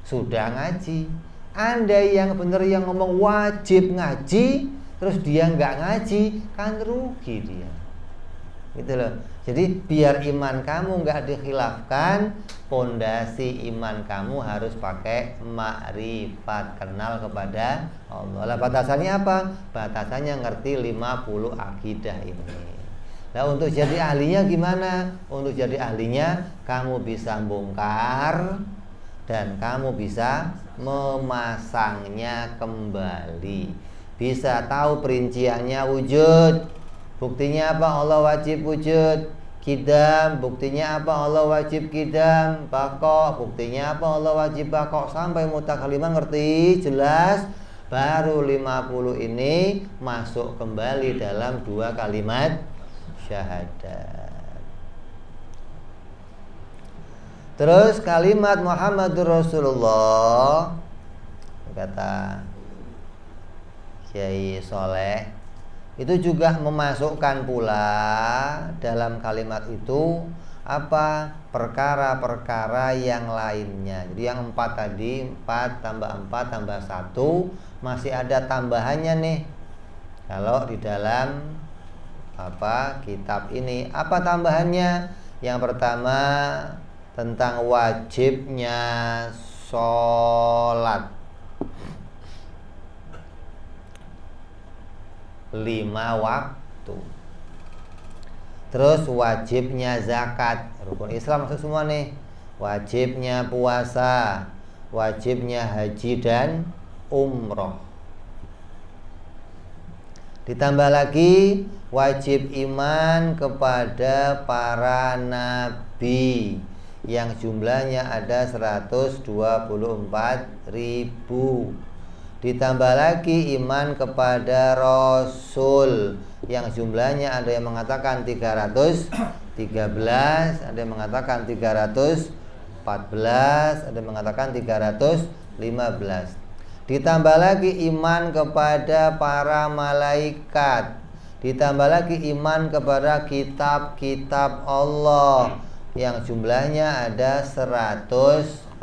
sudah ngaji. Anda yang bener yang ngomong wajib ngaji, terus dia enggak ngaji, kan rugi dia, gitu loh. Jadi biar iman kamu enggak dikhilafkan, pondasi iman kamu harus pakai makrifat, kenal kepada Allah. Lah batasannya apa? Batasannya ngerti 50 akidah ini. Nah, untuk jadi ahlinya gimana? Untuk jadi ahlinya kamu bisa bongkar dan kamu bisa memasangnya kembali. Bisa tahu perinciannya wujud. Buktinya apa? Allah wajib wujud. Kidam, buktinya apa? Allah wajib kidam. Bako, buktinya apa? Allah wajib bako. Sampai mutakaliman ngerti jelas, baru 50 ini masuk kembali dalam 2 kalimat syahadat. Terus kalimat Muhammadur Rasulullah, kata Kiai Soleh, itu juga memasukkan pula dalam kalimat itu apa? Perkara-perkara yang lainnya. Jadi yang 4 tadi, 4 tambah 4 tambah 1, masih ada tambahannya nih. Kalau di dalam kitab ini, apa tambahannya? Yang pertama tentang wajibnya sholat 5 waktu. Terus wajibnya zakat, rukun Islam masuk semua nih. Wajibnya puasa, wajibnya haji dan umroh. Ditambah lagi wajib iman kepada para nabi yang jumlahnya ada 124.000. Ditambah lagi iman kepada rasul yang jumlahnya ada yang mengatakan 313, ada yang mengatakan 314, ada yang mengatakan 315. Ditambah lagi iman kepada para malaikat. Ditambah lagi iman kepada kitab-kitab Allah yang jumlahnya ada 104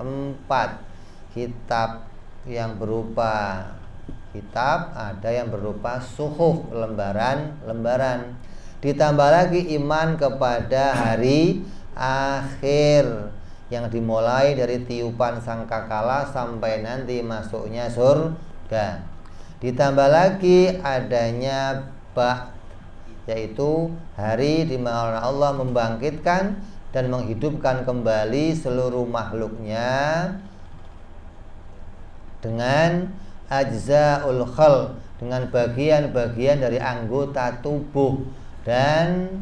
kitab yang berupa kitab, ada yang berupa suhuf, lembaran-lembaran. Ditambah lagi iman kepada hari akhir yang dimulai dari tiupan sangkakala sampai nanti masuknya surga. Ditambah lagi adanya yaitu hari di mana Allah membangkitkan dan menghidupkan kembali seluruh makhluknya dengan ajza'ul khalq, dengan bagian-bagian dari anggota tubuh, dan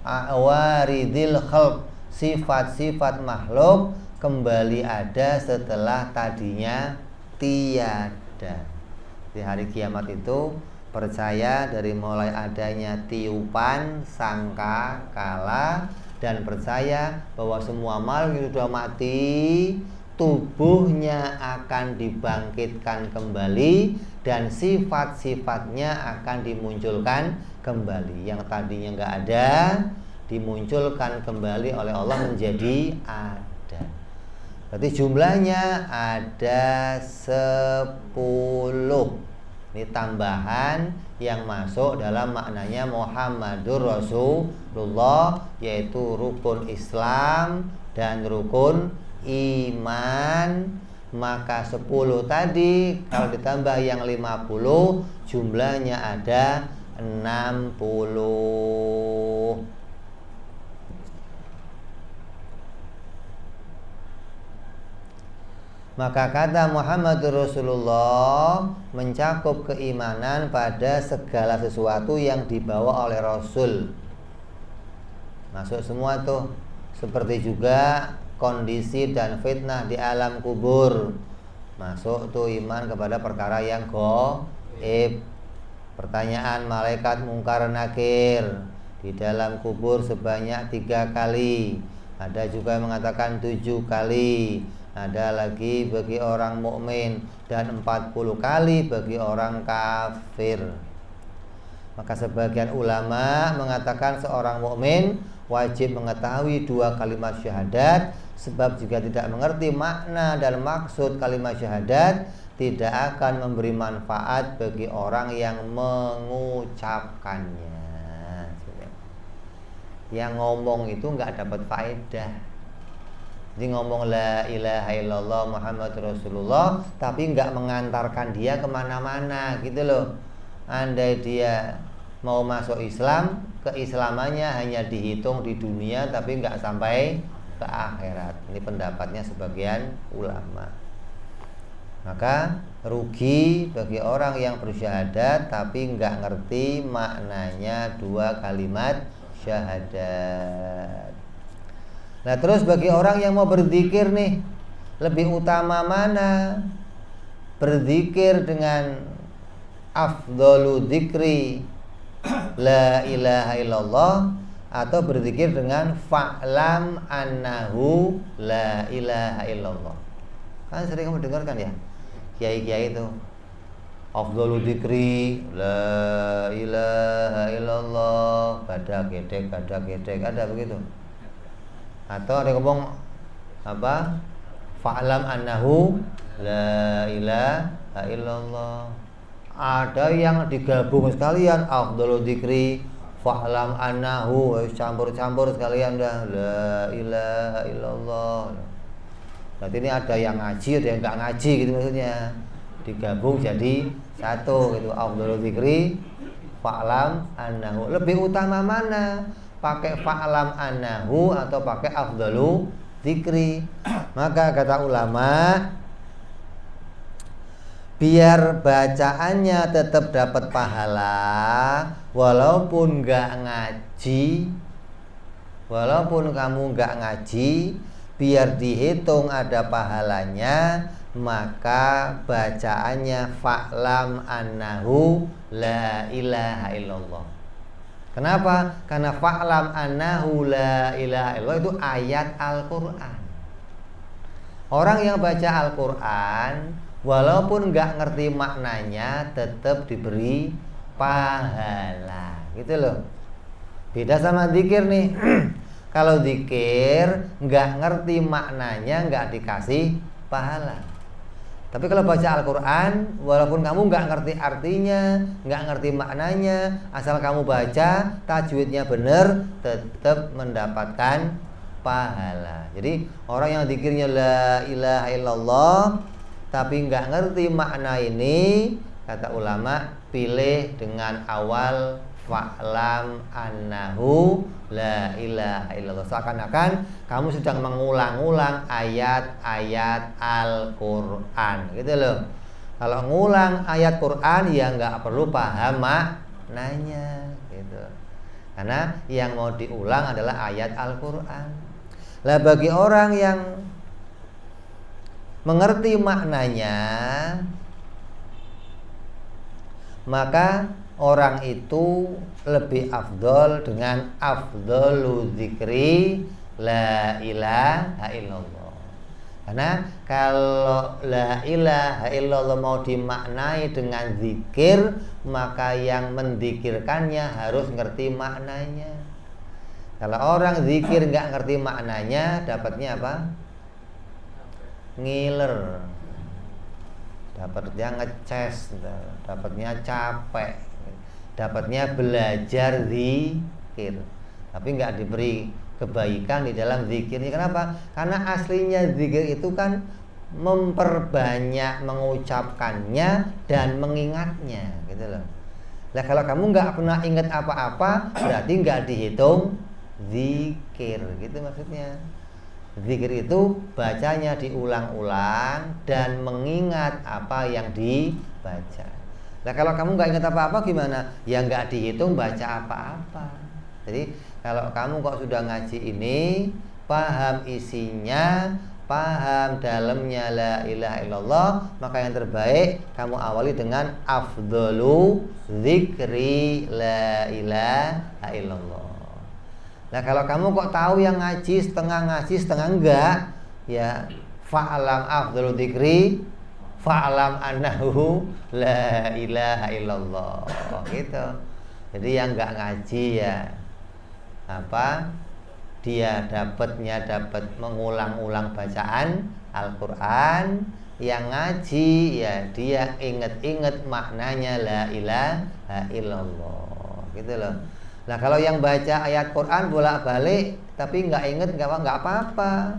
awaridil khalq, sifat-sifat makhluk kembali ada setelah tadinya tiada. Di hari kiamat itu percaya dari mulai adanya tiupan sangkakala, dan percaya bahwa semua makhluk yang sudah mati tubuhnya akan dibangkitkan kembali dan sifat-sifatnya akan dimunculkan kembali. Yang tadinya nggak ada dimunculkan kembali oleh Allah menjadi ada. Berarti jumlahnya ada 10. Ini tambahan yang masuk dalam maknanya Muhammadur Rasulullah, yaitu rukun Islam dan rukun iman. Maka 10 tadi kalau ditambah yang 50 jumlahnya ada 60. Maka kata Muhammadur Rasulullah mencakup keimanan pada segala sesuatu yang dibawa oleh Rasul. Masuk semua tuh. Seperti juga kondisi dan fitnah di alam kubur. Masuk tuh iman kepada perkara yang gaib. Pertanyaan malaikat mungkar nakir di dalam kubur sebanyak 3 kali. Ada juga yang mengatakan 7 kali. Ada lagi bagi orang mukmin dan 40 kali bagi orang kafir. Maka sebagian ulama mengatakan seorang mukmin wajib mengetahui 2 kalimat syahadat, sebab jika tidak mengerti makna dan maksud kalimat syahadat tidak akan memberi manfaat bagi orang yang mengucapkannya. Yang ngomong itu nggak dapat faedah. Jadi ngomong la ilaha illallah Muhammad Rasulullah tapi nggak mengantarkan dia kemana-mana gitu loh. Andai dia mau masuk Islam, keislamannya hanya dihitung di dunia tapi nggak sampai ke akhirat. Ini pendapatnya sebagian ulama. Maka rugi bagi orang yang bersyahadat tapi nggak ngerti maknanya 2 kalimat syahadat. Nah terus bagi orang yang mau berzikir nih, lebih utama mana? Berzikir dengan afdhalu dzikri la ilaha illallah, atau berzikir dengan fa'lam annahu la ilaha illallah. Kan sering kamu dengarkan ya, kiai-kiai itu afdhalu dzikri la ilaha illallah, kada gedek, ada begitu. Atau ada yang ngomong apa? Fa'lam annahu la ilaha illallah. Ada yang digabung sekalian afdhalu dzikri Fa'lam annahu, campur-campur sekalian dah, la ilaha illallah. Berarti ini ada yang ngaji, ada yang nggak ngaji gitu maksudnya. Digabung jadi satu gitu. Afdhalul dzikri fa'lam annahu. Lebih utama mana? Pakai fa'lam annahu atau pakai afdhalul dzikri? Maka kata ulama, biar bacaannya tetap dapat pahala walaupun nggak ngaji, walaupun kamu nggak ngaji, biar dihitung ada pahalanya, maka bacaannya fa'lam annahu la ilaha illallah. Kenapa? Karena fa'lam annahu la ilaha illallah itu ayat Al-Quran. Orang yang baca Al-Quran walaupun nggak ngerti maknanya tetap diberi pahala, gitu loh. Beda sama zikir nih. Kalau zikir nggak ngerti maknanya nggak dikasih pahala. Tapi kalau baca Al-Quran, walaupun kamu nggak ngerti artinya, nggak ngerti maknanya, asal kamu baca, tajwidnya benar, tetap mendapatkan pahala. Jadi orang yang zikirnya la ilaha illallah tapi nggak ngerti makna ini, kata ulama, pilih dengan awal fa'lam annahu la ilaha illallah. Seakan-akan kamu sedang mengulang-ulang ayat-ayat Al-Quran, gitu loh. Kalau ngulang ayat Quran ya nggak perlu paham maknanya, gitu. Karena yang mau diulang adalah ayat Al-Quran. Lah bagi orang yang mengerti maknanya, maka orang itu lebih afdol dengan afdolu dzikri la ilaha illallah. Karena kalau la ilaha illallah mau dimaknai dengan zikir, maka yang mendikirkannya harus ngerti maknanya. Kalau orang zikir nggak ngerti maknanya, dapatnya apa? Ngiler, dapatnya ngeces, dapatnya capek, dapatnya belajar zikir, tapi nggak diberi kebaikan di dalam zikirnya. Kenapa? Karena aslinya zikir itu kan memperbanyak mengucapkannya dan mengingatnya, gitu loh. Nah kalau kamu nggak pernah ingat apa-apa, berarti nggak dihitung zikir, gitu maksudnya. Zikir itu bacanya diulang-ulang dan mengingat apa yang dibaca. Nah kalau kamu nggak ingat apa-apa gimana? Ya nggak dihitung baca apa-apa. Jadi kalau kamu kok sudah ngaji ini, paham isinya, paham dalamnya la ilaha illallah, maka yang terbaik kamu awali dengan afdhalu dzikri la ilaha illallah. Nah kalau kamu kok tahu yang ngaji setengah enggak, ya fa'lam afdhalu dzikri fa'lam annahu la ilaha illallah, gitu. Jadi yang enggak ngaji ya apa? Dia dapat mengulang-ulang bacaan Al-Quran. Yang ngaji ya dia inget-inget maknanya la ilaha illallah, gitu loh. Nah kalau yang baca ayat Quran bolak-balik tapi nggak inget nggak apa-apa.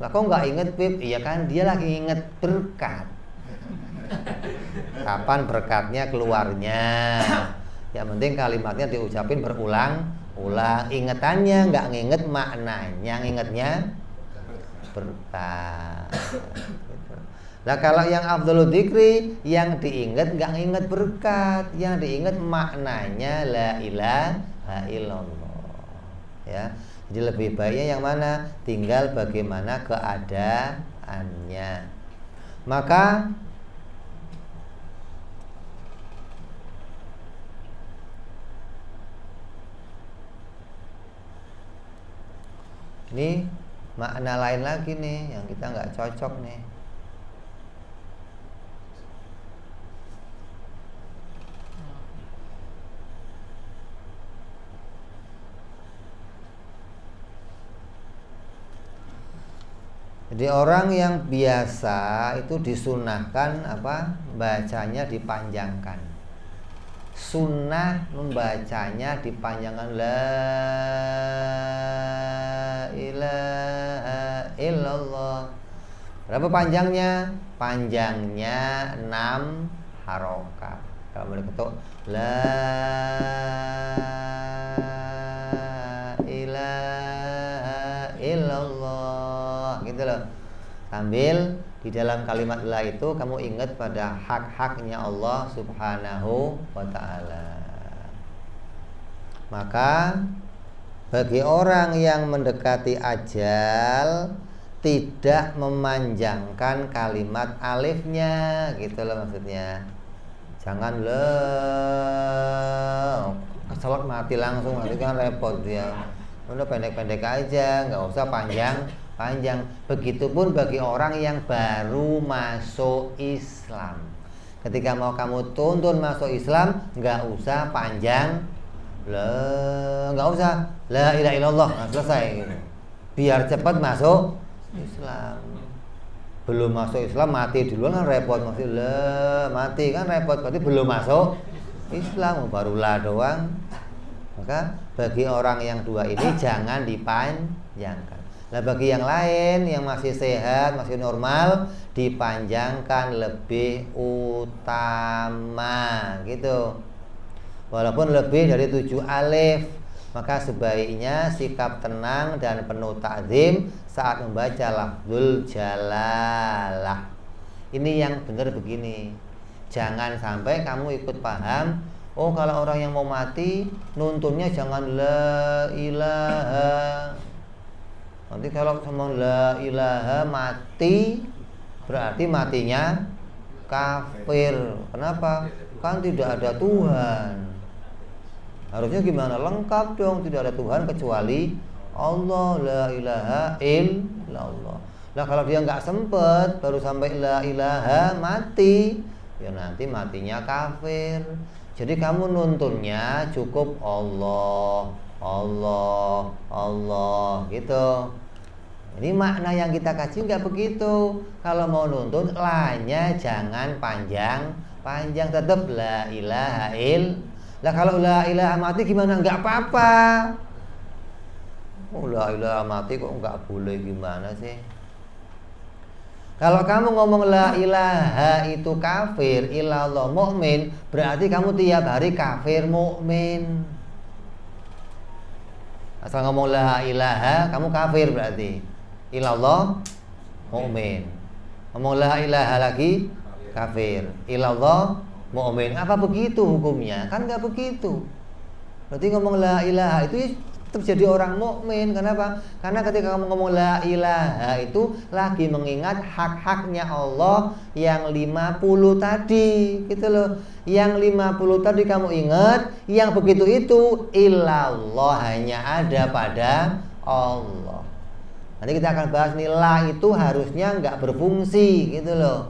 Lah kok nggak inget Pip? Iya kan dia lagi inget berkat. Kapan berkatnya keluarnya? Yang penting kalimatnya diucapin berulang-ulang. Ingetannya nggak nginget maknanya, ngingetnya berkat. Nah kalau yang afdhalul dzikri, yang diingat nggak nginget berkat, yang diingat maknanya la ilaha illallah. Ya, jadi lebih baiknya yang mana? Tinggal bagaimana keadaannya. Maka ini makna lain lagi nih yang kita nggak cocok nih. Jadi orang yang biasa itu disunahkan apa? Bacanya dipanjangkan. sunnah membacanya dipanjangkan la ilaha illallah. Berapa panjangnya? Panjangnya 6 harokat. Kalau boleh ketuk la ilaha illallah gitu loh. Sambil di dalam kalimat la itu kamu ingat pada hak-haknya Allah Subhanahu wa ta'ala. Maka bagi orang yang mendekati ajal tidak memanjangkan kalimat alifnya, gitu loh maksudnya. Jangan keselak mati langsung, nanti kan repot dia. Udah pendek-pendek aja, nggak usah panjang. Begitupun bagi orang yang baru masuk Islam. Ketika mau kamu tuntun masuk Islam, nggak usah panjang, nggak usah la ilaha illallah, selesai gitu. Biar cepat masuk Islam. Belum masuk Islam mati duluan kan repot, masih mati kan repot, berarti belum masuk Islam, baru la doang. Maka bagi orang yang dua ini jangan dipanjangkan. Nah bagi yang lain yang masih sehat, masih normal, dipanjangkan lebih utama gitu. Walaupun lebih dari 7 alif, maka sebaiknya sikap tenang dan penuh ta'zim saat membaca lafzul jalalah. Ini yang benar begini. Jangan sampai kamu ikut paham, oh kalau orang yang mau mati nuntunnya jangan la ilaha. Nanti kalau sama la ilaha mati, berarti matinya kafir. Kenapa? Kan tidak ada Tuhan. Harusnya gimana? Lengkap dong, tidak ada Tuhan kecuali Allah, la ilaha illallah. Nah kalau dia nggak sempet, baru sampai la ilaha mati, ya nanti matinya kafir. Jadi kamu nuntunnya cukup Allah, Allah, Allah gitu. Ini makna yang kita kaji nggak begitu. Kalau mau nuntun, la-nya jangan panjang, tetap la ilaha illallah. Lah kalau la ilaha mati gimana? Nggak apa-apa. Oh la ilaha mati kok nggak boleh, gimana sih? Kalau kamu ngomong la ilaha itu kafir, illallah mukmin, berarti kamu tiap hari kafir mukmin. Asal ngomong la ilaha, kamu kafir berarti. Illallah mukmin. Ngomong la ilaha lagi kafir. Illallah mukmin. Apa begitu hukumnya? Kan nggak begitu. Berarti ngomong la ilaha itu tetap jadi orang mukmin. Kenapa? Karena ketika kamu ngomong la ilaha itu lagi mengingat hak-haknya Allah yang 50 tadi, gitu loh. Yang 50 tadi kamu ingat, yang begitu itu illallah hanya ada pada Allah. Nanti kita akan bahas nih, la itu harusnya nggak berfungsi, gitu loh.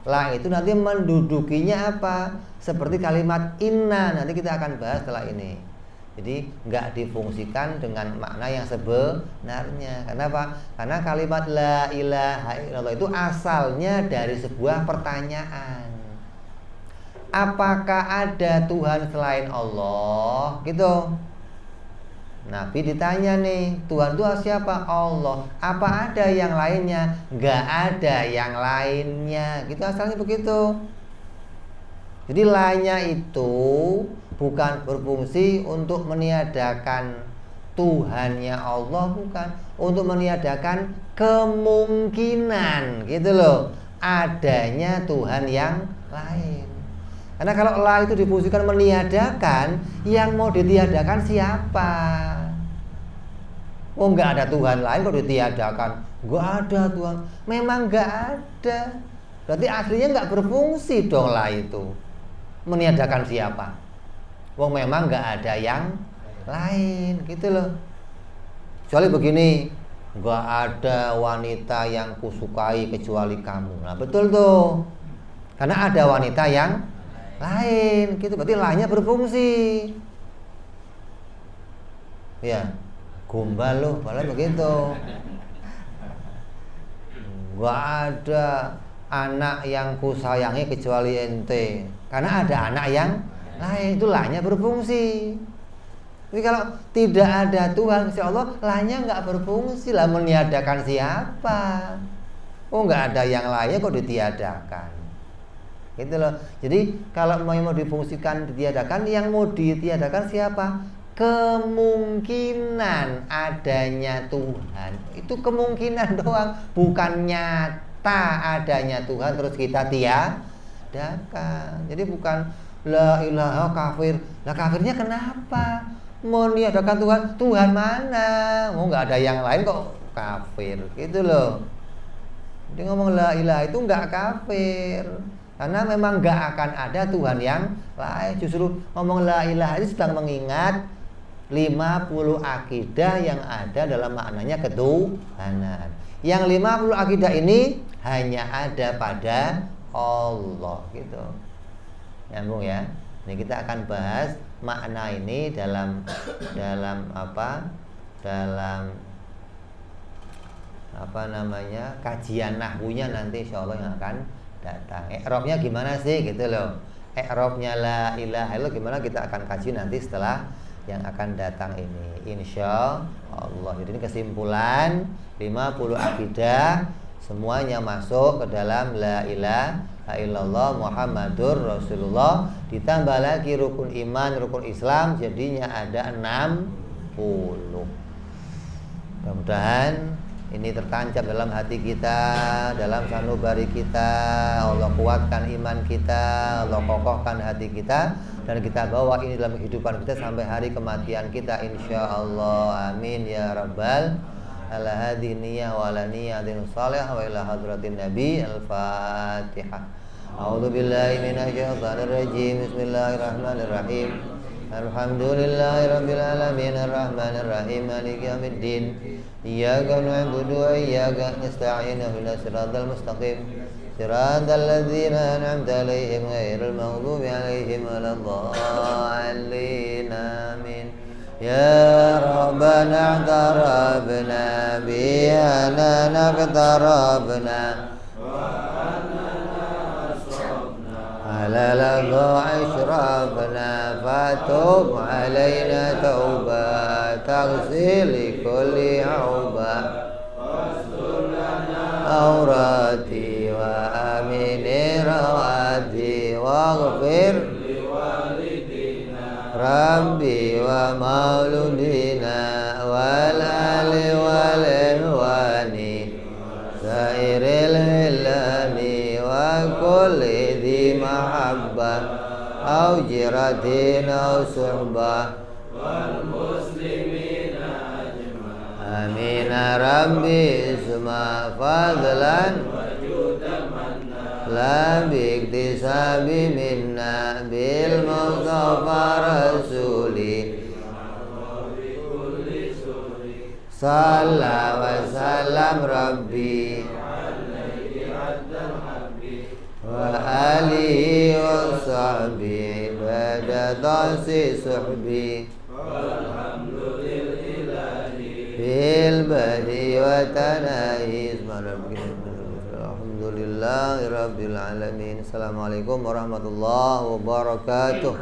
La itu nanti mendudukinya apa? Seperti kalimat inna, nanti kita akan bahas setelah ini. Jadi nggak difungsikan dengan makna yang sebenarnya. Kenapa? Karena kalimat la ilaha illallah itu asalnya dari sebuah pertanyaan. Apakah ada Tuhan selain Allah? Gitu. Nabi ditanya nih, Tuhan itu siapa? Allah. Apa ada yang lainnya? Nggak ada yang lainnya. Gitu asalnya begitu. Jadi la-nya itu bukan berfungsi untuk meniadakan Tuhannya Allah, bukan. Untuk meniadakan kemungkinan, gitu loh, adanya Tuhan yang lain. Karena kalau la itu difungsikan meniadakan, yang mau ditiadakan siapa? Oh nggak ada Tuhan lain kok ditiadakan. Nggak ada Tuhan. Memang nggak ada. Berarti aslinya nggak berfungsi dong la itu. Meniadakan siapa? Oh memang nggak ada yang lain, gitu loh. Kecuali begini, nggak ada wanita yang kusukai kecuali kamu. Nah betul tuh. Karena ada wanita yang lain, gitu. Berarti la-nya berfungsi. Ya, gombal loh, malah begitu. Gak ada anak yang kusayangi kecuali ente. Karena ada anak yang Lah itu lahnya berfungsi. Tapi kalau tidak ada Tuhan, insya Allah lahnya nggak berfungsi. Lah meniadakan siapa? Oh nggak ada yang lainnya kok ditiadakan. Gitu loh. Jadi kalau mau difungsikan ditiadakan, yang mau ditiadakan siapa? Kemungkinan adanya Tuhan. Itu kemungkinan doang, bukan nyata adanya Tuhan terus kita tiadakan. Jadi bukan la ilaha kafir. Lah kafirnya kenapa? Meniadakan Tuhan, Tuhan mana? Mau nggak ada yang lain kok kafir, gitu loh. Dia ngomong la ilaha itu nggak kafir, karena memang nggak akan ada Tuhan yang lain. Justru ngomong la ilaha itu sedang mengingat 50 akidah yang ada dalam maknanya ketuhanan. Yang 50 akidah ini hanya ada pada Allah, gitu. Nyambung ya. Ini kita akan bahas makna ini dalam kajian nahwunya nanti insyaallah yang akan datang. I'rabnya gimana sih gitu loh. I'rabnya la ilaha illallah gimana kita akan kaji nanti setelah yang akan datang ini insyaallah. Jadi ini kesimpulan 50 akidah semuanya masuk ke dalam la ilaha illallah Muhammadur Rasulullah, ditambah lagi rukun iman, rukun Islam, jadinya ada 60. Mudah-mudahan ini tertancap dalam hati kita, dalam sanubari kita. Allah kuatkan iman kita, Allah kokohkan hati kita, dan kita bawa ini dalam kehidupan kita sampai hari kematian kita insyaallah. Amin ya rabbal ala hadhihi niyyah wa ala niyyatin shalihah wa ila hadratin nabi. Al-Fatihah. A'udzu billahi minasy syaithanir rajim. Bismillahirrahmanirrahim. Alhamdulillahirabbil alamin arrahmanir rahim maliki yaumiddin. Iyyaka na'budu wa iyyaka nasta'in ihdinas siratal mustaqim. Siratal ladzina an'amta 'alaihim ghairil maghdubi 'alaihim waladdallin. Amin. Ya Rabbana tarabna bi'ana naqtarabna على لظى أشرابنا فتوب علينا توبة تغسل لكل عوبة أوراتي وآمن رواتي واغفر ربي ومولودنا والآل والإخوان سائر الهلال وكل محبة أو جرة أو صحبة والمسلمين أجمعين. آمين ربي اسمع فضلا لا باكتساب منا بالمصطفى رسولي صلى وسلم ربي wa alihi wa sahbihi bada tansi suhbi walhamdulillahi bil badi wa tanahi. Alhamdulillahi rabbil alamin. Assalamualaikum warahmatullahi wabarakatuh.